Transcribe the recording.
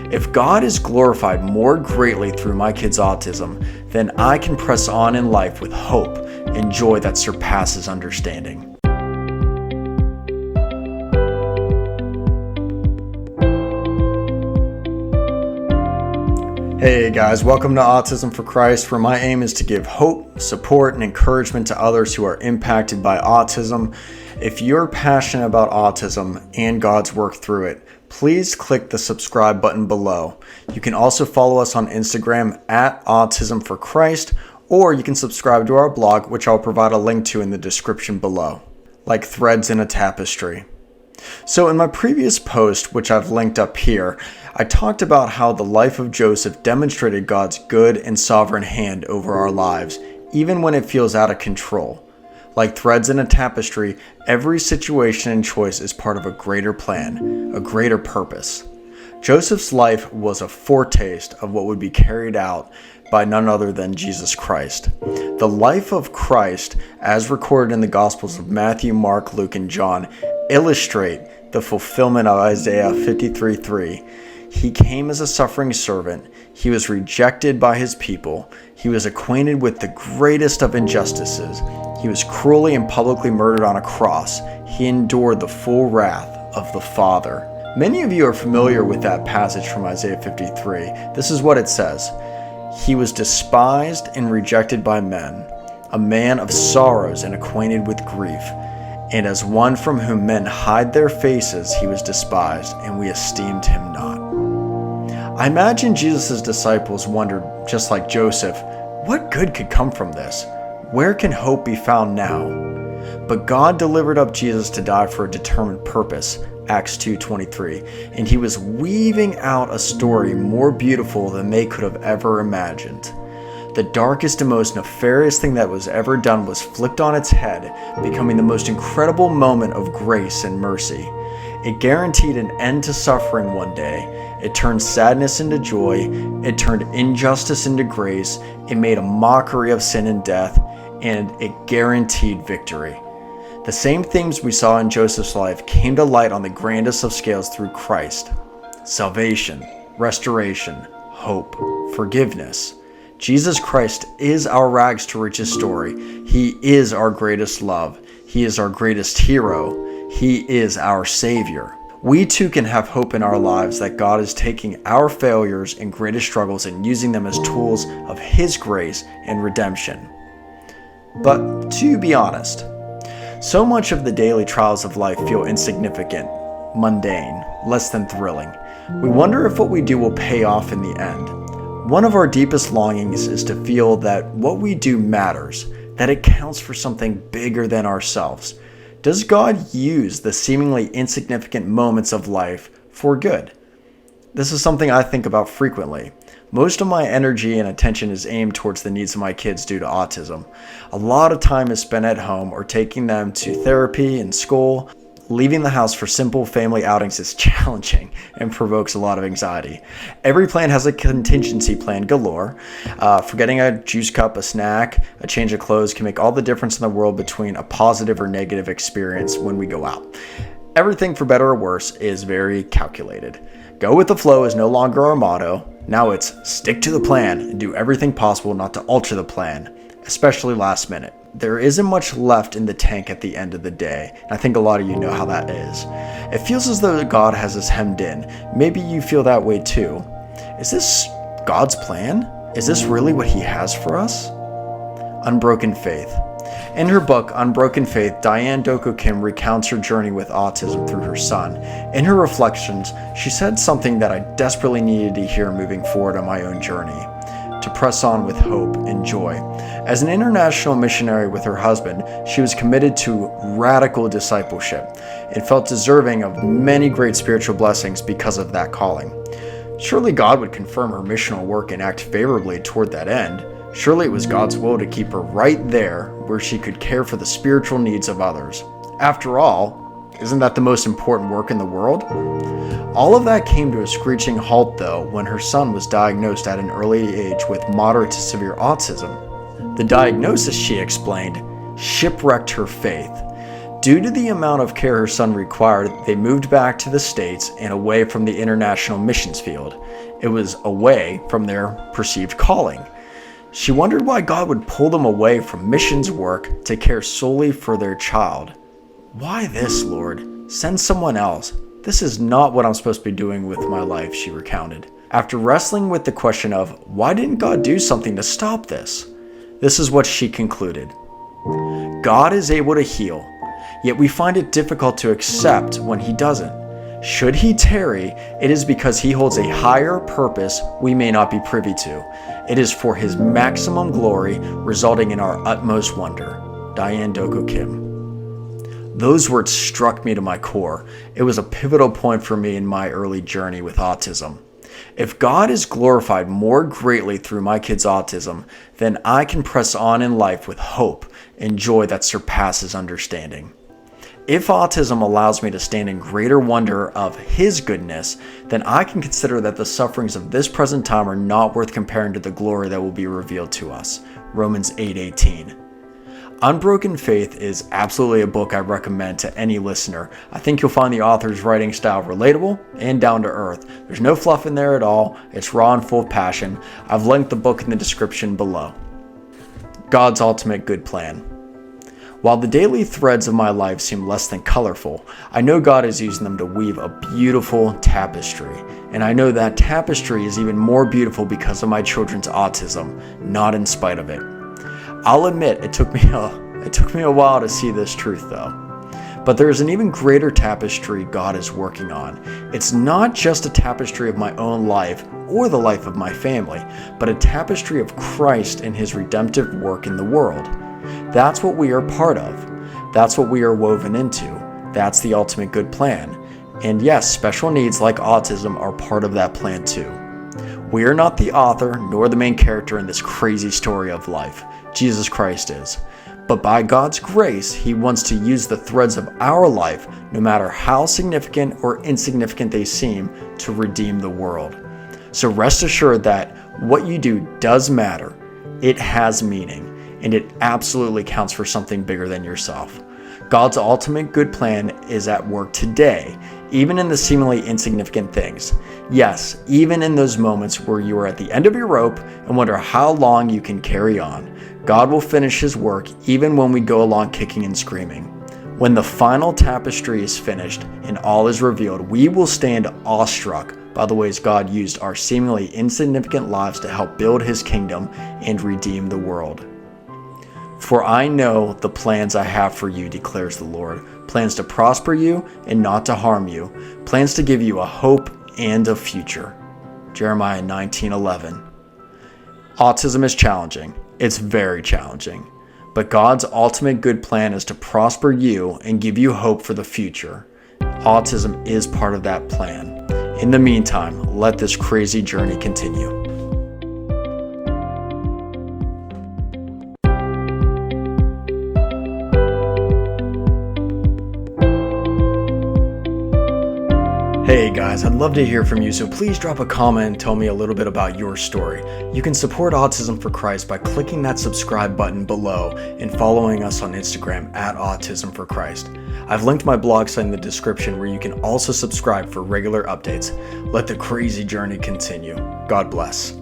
If God is glorified more greatly through my kid's autism, then I can press on in life with hope and joy that surpasses understanding. Hey guys, welcome to Autism4Christ, where my aim is to give hope, support, and encouragement to others who are impacted by autism. If you're passionate about autism and God's work through it, please click the subscribe button below. You can also follow us on Instagram at Autism4Christ, or you can subscribe to our blog, which I'll provide a link to in the description below, like threads in a tapestry. So in my previous post, which I've linked up here, I talked about how the life of Joseph demonstrated God's good and sovereign hand over our lives, even when it feels out of control. Like threads in a tapestry, every situation and choice is part of a greater plan, a greater purpose. Joseph's life was a foretaste of what would be carried out by none other than Jesus Christ. The life of Christ, as recorded in the Gospels of Matthew, Mark, Luke, and John, illustrate the fulfillment of Isaiah 53:3. He came as a suffering servant. He was rejected by his people. He was acquainted with the greatest of injustices. He was cruelly and publicly murdered on a cross. He endured the full wrath of the Father. Many of you are familiar with that passage from Isaiah 53. This is what it says. He was despised and rejected by men, a man of sorrows and acquainted with grief. And as one from whom men hide their faces, he was despised, and we esteemed him not. I imagine Jesus' disciples wondered, just like Joseph, what good could come from this? Where can hope be found now? But God delivered up Jesus to die for a determined purpose, Acts 2:23, and he was weaving out a story more beautiful than they could have ever imagined. The darkest and most nefarious thing that was ever done was flipped on its head, becoming the most incredible moment of grace and mercy. It guaranteed an end to suffering one day. It turned sadness into joy. It turned injustice into grace. It made a mockery of sin and death, and it guaranteed victory. The same themes we saw in Joseph's life came to light on the grandest of scales through Christ. Salvation, restoration, hope, forgiveness. Jesus Christ is our rags to riches story. He is our greatest love. He is our greatest hero. He is our Savior. We too can have hope in our lives that God is taking our failures and greatest struggles and using them as tools of His grace and redemption. But to be honest, so much of the daily trials of life feel insignificant, mundane, less than thrilling. We wonder if what we do will pay off in the end. One of our deepest longings is to feel that what we do matters, that it counts for something bigger than ourselves. Does God use the seemingly insignificant moments of life for good? This is something I think about frequently. Most of my energy and attention is aimed towards the needs of my kids due to autism. A lot of time is spent at home or taking them to therapy and school. Leaving the house for simple family outings is challenging and provokes a lot of anxiety. Every plan has a contingency plan galore. Forgetting a juice cup, a snack, a change of clothes can make all the difference in the world between a positive or negative experience when we go out. Everything, for better or worse, is very calculated. Go with the flow is no longer our motto. Now it's stick to the plan and do everything possible not to alter the plan, especially last minute. There isn't much left in the tank at the end of the day, and I think a lot of you know how that is. It feels as though God has us hemmed in. Maybe you feel that way too. Is this God's plan? Is this really what He has for us? Unbroken faith. In her book, Unbroken Faith, Diane Doko Kim recounts her journey with autism through her son. In her reflections, she said something that I desperately needed to hear moving forward on my own journey. To press on with hope and joy. As an international missionary with her husband, she was committed to radical discipleship and felt deserving of many great spiritual blessings because of that calling. Surely God would confirm her missional work and act favorably toward that end. Surely it was God's will to keep her right there where she could care for the spiritual needs of others. After all, isn't that the most important work in the world? All of that came to a screeching halt, though, when her son was diagnosed at an early age with moderate to severe autism. The diagnosis, she explained, shipwrecked her faith. Due to the amount of care her son required, they moved back to the States and away from the international missions field. It was away from their perceived calling. She wondered why God would pull them away from missions work to care solely for their child. "Why this, Lord? Send someone else. This is not what I'm supposed to be doing with my life," she recounted. After wrestling with the question of, why didn't God do something to stop this? This is what she concluded. God is able to heal, yet we find it difficult to accept when He doesn't. Should He tarry, it is because He holds a higher purpose we may not be privy to. It is for His maximum glory, resulting in our utmost wonder. Diane Doko Kim. Those words struck me to my core. It was a pivotal point for me in my early journey with autism. If God is glorified more greatly through my kid's autism, then I can press on in life with hope and joy that surpasses understanding. If autism allows me to stand in greater wonder of His goodness, then I can consider that the sufferings of this present time are not worth comparing to the glory that will be revealed to us. Romans 8:18. Unbroken Faith is absolutely a book I recommend to any listener. I think you'll find the author's writing style relatable and down to earth. There's no fluff in there at all. It's raw and full of passion. I've linked the book in the description below. God's ultimate good plan. While the daily threads of my life seem less than colorful, I know God is using them to weave a beautiful tapestry. And I know that tapestry is even more beautiful because of my children's autism, not in spite of it. I'll admit it took me a while to see this truth though. But there is an even greater tapestry God is working on. It's not just a tapestry of my own life or the life of my family, but a tapestry of Christ and His redemptive work in the world. That's what we are part of. That's what we are woven into. That's the ultimate good plan. And yes, special needs like autism are part of that plan too. We are not the author nor the main character in this crazy story of life. Jesus Christ is. But by God's grace, He wants to use the threads of our life, no matter how significant or insignificant they seem, to redeem the world. So rest assured that what you do does matter. It has meaning, and it absolutely counts for something bigger than yourself. God's ultimate good plan is at work today, even in the seemingly insignificant things. Yes, even in those moments where you are at the end of your rope and wonder how long you can carry on. God will finish His work even when we go along kicking and screaming. When the final tapestry is finished and all is revealed, we will stand awestruck by the ways God used our seemingly insignificant lives to help build His kingdom and redeem the world. For I know the plans I have for you, declares the Lord, plans to prosper you and not to harm you, plans to give you a hope and a future. Jeremiah 19:11. Autism is challenging. It's very challenging. But God's ultimate good plan is to prosper you and give you hope for the future. Autism is part of that plan. In the meantime, let this crazy journey continue. Hey guys, I'd love to hear from you, so please drop a comment and tell me a little bit about your story. You can support Autism4Christ by clicking that subscribe button below and following us on Instagram at Autism4Christ. I've linked my blog site in the description where you can also subscribe for regular updates. Let the crazy journey continue. God bless.